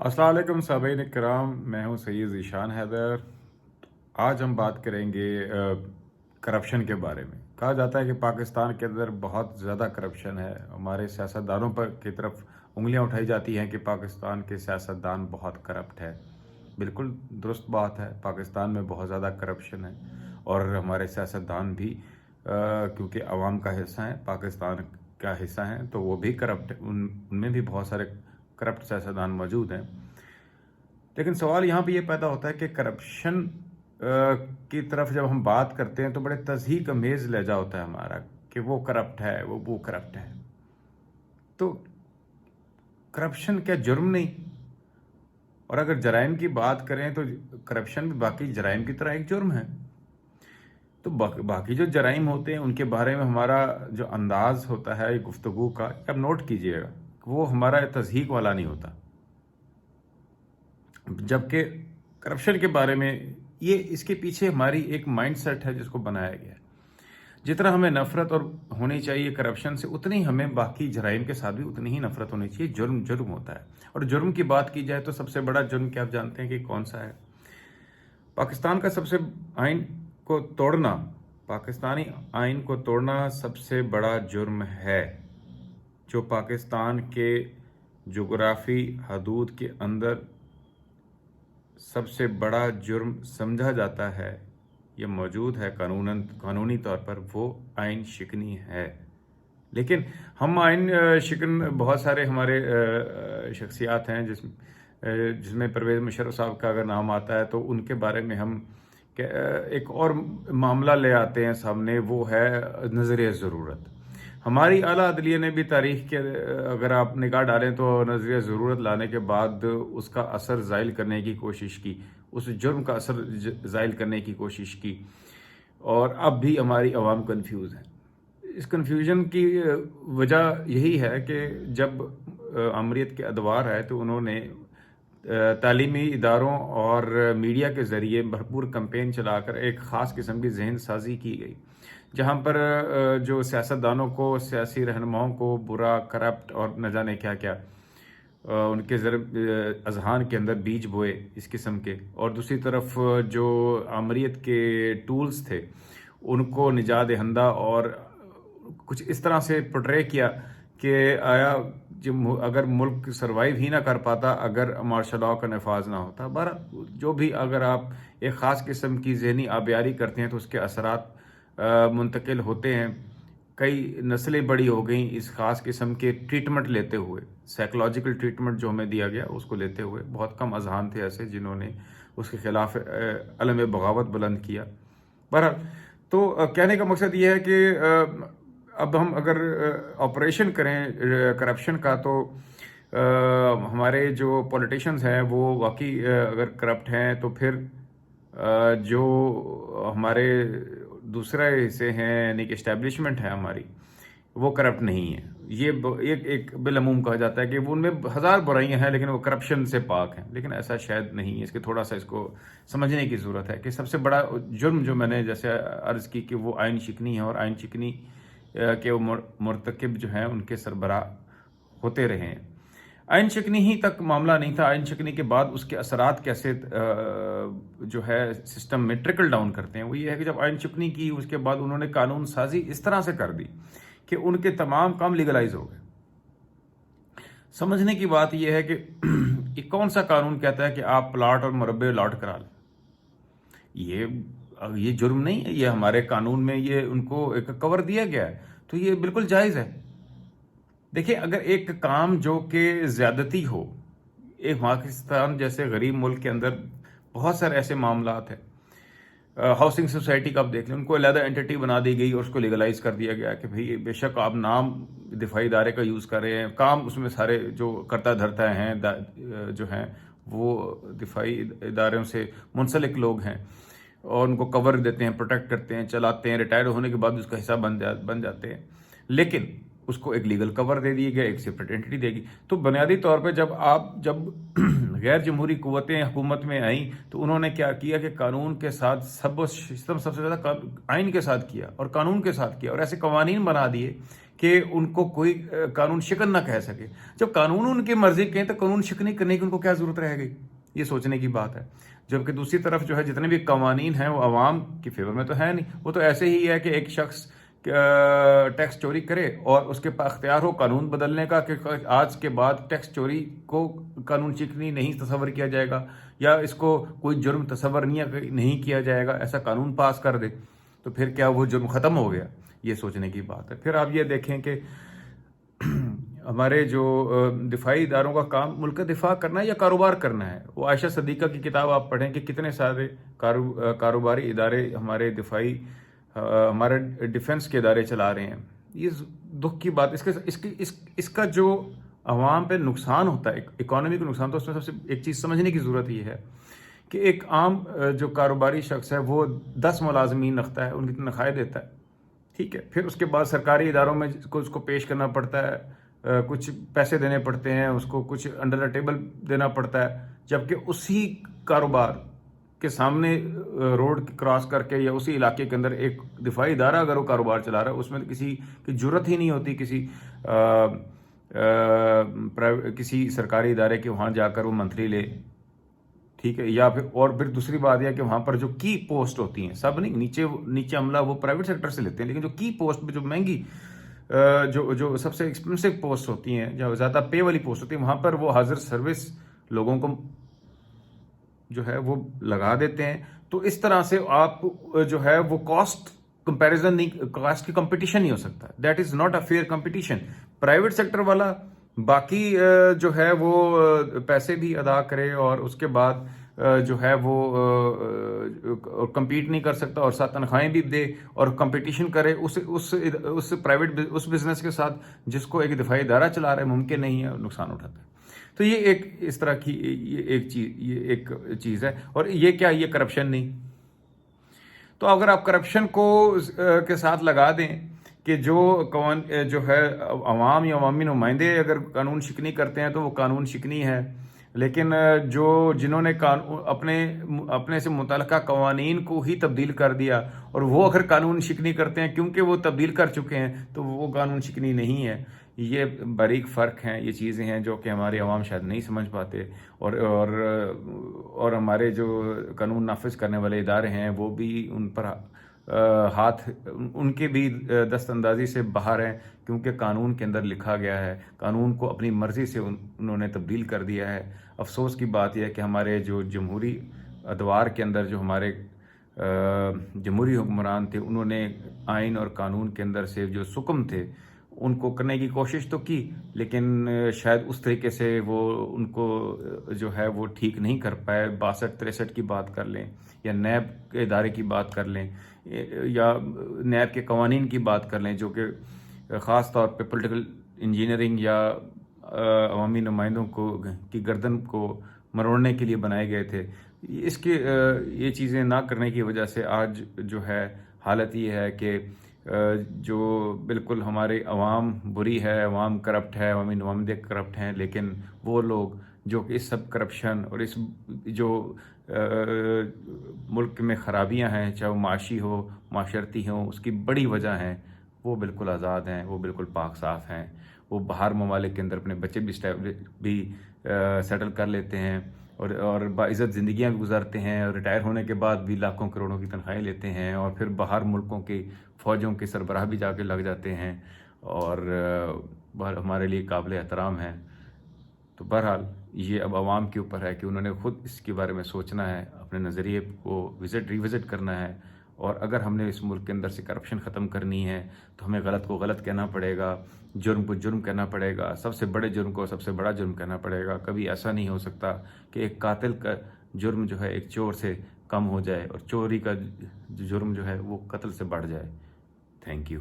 السلام علیکم سامعین کرام، میں ہوں سید ذیشان حیدر۔ آج ہم بات کریں گے کرپشن کے بارے میں۔ کہا جاتا ہے کہ پاکستان کے اندر بہت زیادہ کرپشن ہے۔ ہمارے سیاستدانوں پر کی طرف انگلیاں اٹھائی جاتی ہیں کہ پاکستان کے سیاستدان بہت کرپٹ ہے۔ بالکل درست بات ہے، پاکستان میں بہت زیادہ کرپشن ہے اور ہمارے سیاستدان بھی کیونکہ عوام کا حصہ ہیں، پاکستان کا حصہ ہیں، تو وہ بھی کرپٹ، ان میں بھی بہت سارے کرپٹ سیاستدان موجود ہیں۔ لیکن سوال یہاں پہ یہ پیدا ہوتا ہے کہ کرپشن کی طرف جب ہم بات کرتے ہیں تو بڑے تضحیک امیز لہجہ ہوتا ہے ہمارا کہ وہ کرپٹ ہے، وہ کرپٹ ہے۔ تو کرپشن کیا جرم نہیں؟ اور اگر جرائم کی بات کریں تو کرپشن بھی باقی جرائم کی طرح ایک جرم ہے۔ تو باقی جو جرائم ہوتے ہیں ان کے بارے میں ہمارا جو انداز ہوتا ہے گفتگو کا، اب نوٹ کیجئے گا، وہ ہمارا تضحیک والا نہیں ہوتا۔ جبکہ کرپشن کے بارے میں اس کے پیچھے ہماری ایک مائنڈ سیٹ ہے جس کو بنایا گیا ہے۔ جتنا ہمیں نفرت اور ہونی چاہیے کرپشن سے، اتنی ہمیں باقی جرائم کے ساتھ بھی اتنی ہی نفرت ہونی چاہیے۔ جرم ہوتا ہے، اور جرم کی بات کی جائے تو سب سے بڑا جرم کیا آپ جانتے ہیں کہ کون سا ہے؟ پاکستان کا سب سے پاکستانی آئین کو توڑنا سب سے بڑا جرم ہے، جو پاکستان کے جغرافی حدود کے اندر سب سے بڑا جرم سمجھا جاتا ہے، یہ موجود ہے قانونی طور پر، وہ آئین شکنی ہے۔ لیکن ہم آئین شکن بہت سارے ہمارے شخصیات ہیں جس میں پرویز مشرف صاحب کا اگر نام آتا ہے تو ان کے بارے میں ہم ایک اور معاملہ لے آتے ہیں سامنے، وہ ہے نظریہ ضرورت۔ ہماری اعلیٰ عدلیہ نے بھی تاریخ کے اگر آپ نگاہ ڈالیں تو نظریہ ضرورت لانے کے بعد اس کا اثر زائل کرنے کی کوشش کی، اس جرم کا اثر زائل کرنے کی کوشش کی، اور اب بھی ہماری عوام کنفیوز ہے۔ اس کنفیوژن کی وجہ یہی ہے کہ جب آمریت کے ادوار آئے تو انہوں نے تعلیمی اداروں اور میڈیا کے ذریعے بھرپور کمپین چلا کر ایک خاص قسم کی ذہن سازی کی گئی، جہاں پر جو سیاستدانوں کو، سیاسی رہنماؤں کو برا، کرپٹ اور نہ جانے کیا کیا ان کے اذہان کے اندر بیج بوئے اس قسم کے، اور دوسری طرف جو آمریت کے ٹولز تھے ان کو نجات دہندہ اور کچھ اس طرح سے پورٹرے کیا کہ آیا اگر ملک سروائیو ہی نہ کر پاتا اگر مارشل لاء کا نفاذ نہ ہوتا۔ جو بھی اگر آپ ایک خاص قسم کی ذہنی آبیاری کرتے ہیں تو اس کے اثرات منتقل ہوتے ہیں۔ کئی نسلیں بڑی ہو گئیں اس خاص قسم کے ٹریٹمنٹ لیتے ہوئے، سائیکولوجیکل ٹریٹمنٹ جو ہمیں دیا گیا اس کو لیتے ہوئے۔ بہت کم اذہان تھے ایسے جنہوں نے اس کے خلاف علم بغاوت بلند کیا۔ بہرحال تو کہنے کا مقصد یہ ہے کہ اب ہم اگر آپریشن کریں کرپشن کا تو ہمارے جو پولیٹیشنز ہیں وہ واقعی اگر کرپٹ ہیں تو پھر جو ہمارے دوسرے حصے ہیں یعنی کہ اسٹیبلشمنٹ ہے ہماری، وہ کرپٹ نہیں ہے۔ یہ ایک بالعموم کہا جاتا ہے کہ ان میں ہزار برائیاں ہیں لیکن وہ کرپشن سے پاک ہیں، لیکن ایسا شاید نہیں ہے۔ اس کے تھوڑا سا اس کو سمجھنے کی ضرورت ہے کہ سب سے بڑا جرم جو میں نے جیسے عرض کی کہ وہ آئین شکنی ہے، اور آئین شکنی کے مرتکب جو ہیں ان کے سربراہ ہوتے رہے ہیں۔ آئین شکنی ہی تک معاملہ نہیں تھا، آئین شکنی کے بعد اس کے اثرات کیسے جو ہے سسٹم میں ٹرکل ڈاؤن کرتے ہیں۔ وہ یہ ہے کہ جب آئین شکنی کی اس کے بعد انہوں نے قانون سازی اس طرح سے کر دی کہ ان کے تمام کام لیگلائز ہو گئے۔ سمجھنے کی بات یہ ہے کہ یہ کون سا قانون کہتا ہے کہ آپ پلاٹ اور مربع الاٹ کرا لیں؟ یہ جرم نہیں ہے، یہ ہمارے قانون میں یہ ان کو ایک کور دیا گیا ہے، تو یہ بالکل جائز ہے۔ دیکھیں، اگر ایک کام جو کہ زیادتی ہو، ایک پاکستان جیسے غریب ملک کے اندر بہت سارے ایسے معاملات ہیں، ہاؤسنگ سوسائٹی کا آپ دیکھ لیں، ان کو علیحدہ انٹیٹی بنا دی گئی اور اس کو لیگلائز کر دیا گیا کہ بھئی بے شک آپ نام دفاعی ادارے کا یوز کر رہے ہیں، کام اس میں سارے جو کرتا دھرتا ہیں جو ہیں وہ دفاعی اداروں سے منسلک لوگ ہیں، اور ان کو کور دیتے ہیں، پروٹیکٹ کرتے ہیں، چلاتے ہیں، ریٹائر ہونے کے بعد اس کا حصہ بن جاتے ہیں۔ لیکن اس کو ایک لیگل کور دے دیا گیا، ایک سپریٹ اینٹی دے گی. تو بنیادی طور پہ جب غیر جمہوری قوتیں حکومت میں آئیں تو انہوں نے کیا کیا کہ قانون کے ساتھ سب سے زیادہ آئین کے ساتھ کیا اور قانون کے ساتھ کیا، اور ایسے قوانین بنا دیے کہ ان کو کوئی قانون شکن نہ کہہ سکے. جب قانون ان کی مرضی کہیں تو قانون شکنی کرنے کی ان کو کیا ضرورت رہ گئی؟ یہ سوچنے کی بات ہے. جبکہ دوسری طرف جو ہے جتنے بھی قوانین ہیں وہ عوام کی فیور میں تو ہے نہیں، وہ تو ایسے ہی ہے کہ ایک شخص ٹیکس چوری کرے اور اس کے پاس اختیار ہو قانون بدلنے کا کہ آج کے بعد ٹیکس چوری کو قانون شکنی نہیں تصور کیا جائے گا، یا اس کو کوئی جرم تصور نہیں کیا جائے گا، ایسا قانون پاس کر دے تو پھر کیا وہ جرم ختم ہو گیا؟ یہ سوچنے کی بات ہے. پھر آپ یہ دیکھیں کہ ہمارے جو دفاعی اداروں کا کام ملک کا دفاع کرنا ہے یا کاروبار کرنا ہے. وہ عائشہ صدیقہ کی کتاب آپ پڑھیں کہ کتنے سارے کاروباری ادارے ہمارے دفاعی ہمارے ڈیفنس کے ادارے چلا رہے ہیں. یہ دکھ کی بات. اس کا جو عوام پہ نقصان ہوتا ہے، اکانومی کو نقصان، تو اس میں سب سے ایک چیز سمجھنے کی ضرورت یہ ہے کہ ایک عام جو کاروباری شخص ہے وہ 10 ملازمین رکھتا ہے، ان کی تنخواہیں دیتا ہے، ٹھیک ہے. پھر اس کے بعد سرکاری اداروں میں اس کو پیش کرنا پڑتا ہے، کچھ پیسے دینے پڑتے ہیں اس کو، کچھ انڈر دا ٹیبل دینا پڑتا ہے. جبکہ اسی کاروبار کے سامنے روڈ کراس کر کے یا اسی علاقے کے اندر ایک دفاعی ادارہ اگر وہ کاروبار چلا رہا ہے، اس میں کسی کی جرت ہی نہیں ہوتی کسی سرکاری ادارے کے وہاں جا کر وہ منتھلی لے، ٹھیک ہے. یا پھر دوسری بات یہ ہے کہ وہاں پر جو کی پوسٹ ہوتی ہیں، سب نہیں، نیچے عملہ وہ پرائیویٹ سیکٹر سے لیتے ہیں، لیکن جو کی پوسٹ جو مہنگی جو سب سے ایکسپینسو پوسٹ ہوتی ہیں، جو زیادہ پے والی پوسٹ ہوتی ہیں، وہاں پر وہ حاضر سروس لوگوں کو جو ہے وہ لگا دیتے ہیں. تو اس طرح سے آپ جو ہے وہ کاسٹ کمپیریزن نہیں، کاسٹ کی کمپٹیشن نہیں ہو سکتا. That is not a fair competition. Private sector والا باقی جو ہے وہ پیسے بھی ادا کرے اور اس کے بعد جو ہے وہ کمپیٹ نہیں کر سکتا اور ساتھ تنخواہیں بھی دے اور کمپٹیشن کرے اس پرائیویٹ اس بزنس کے ساتھ جس کو ایک دفاعی ادارہ چلا رہا ہے، ممکن نہیں ہے، نقصان اٹھاتا ہے. تو یہ ایک اس طرح کی یہ ایک چیز ہے. اور یہ کیا، یہ کرپشن نہیں. تو اگر آپ کرپشن کو کے ساتھ لگا دیں کہ جو ہے عوام یا عوامی نمائندے اگر قانون شکنی کرتے ہیں تو وہ قانون شکنی ہے، لیکن جنہوں نے اپنے سے متعلقہ قوانین کو ہی تبدیل کر دیا اور وہ اگر قانون شکنی کرتے ہیں کیونکہ وہ تبدیل کر چکے ہیں تو وہ قانون شکنی نہیں ہے. یہ باریک فرق ہیں، یہ چیزیں ہیں جو کہ ہمارے عوام شاید نہیں سمجھ پاتے. اور ہمارے جو قانون نافذ کرنے والے ادارے ہیں وہ بھی ان پر ان کے بھی دست اندازی سے باہر ہیں، کیونکہ قانون کے اندر لکھا گیا ہے، قانون کو اپنی مرضی سے انہوں نے تبدیل کر دیا ہے. افسوس کی بات یہ ہے کہ ہمارے جو جمہوری ادوار کے اندر جو ہمارے جمہوری حکمران تھے، انہوں نے آئین اور قانون کے اندر سے جو سکم تھے ان کو کرنے کی کوشش تو کی، لیکن شاید اس طریقے سے وہ ان کو جو ہے وہ ٹھیک نہیں کر پائے. 62-63 کی بات کر لیں یا نیب کے ادارے کی بات کر لیں یا نیب کے قوانین کی بات کر لیں، جو کہ خاص طور پہ پولیٹیکل انجینئرنگ یا عوامی نمائندوں کی گردن کو مروڑنے کے لیے بنائے گئے تھے. یہ چیزیں نہ کرنے کی وجہ سے آج جو ہے حالت یہ ہے کہ جو بالکل ہمارے عوام بری ہے، عوام کرپٹ ہے، عوامی نمائندے کرپٹ ہیں، لیکن وہ لوگ جو کہ اس سب کرپشن اور اس جو ملک میں خرابیاں ہیں، چاہے وہ معاشی ہو، معاشرتی ہوں، اس کی بڑی وجہ ہیں، وہ بالکل آزاد ہیں، وہ بالکل پاک صاف ہیں. وہ باہر ممالک کے اندر اپنے بچے بھی سیٹل کر لیتے ہیں اور باعزت زندگیاں بھی گزارتے ہیں، اور ریٹائر ہونے کے بعد بھی لاکھوں کروڑوں کی تنخواہیں لیتے ہیں، اور پھر باہر ملکوں کی فوجوں کے سربراہ بھی جا کے لگ جاتے ہیں، اور ہمارے لیے قابل احترام ہیں. تو بہرحال یہ اب عوام کے اوپر ہے کہ انہوں نے خود اس کے بارے میں سوچنا ہے، اپنے نظریے کو ریوزٹ کرنا ہے. اور اگر ہم نے اس ملک کے اندر سے کرپشن ختم کرنی ہے تو ہمیں غلط کو غلط کہنا پڑے گا، جرم کو جرم کہنا پڑے گا، سب سے بڑے جرم کو سب سے بڑا جرم کہنا پڑے گا. کبھی ایسا نہیں ہو سکتا کہ ایک قاتل کا جرم جو ہے ایک چور سے کم ہو جائے اور چوری کا جرم جو ہے وہ قتل سے بڑھ جائے. Thank you.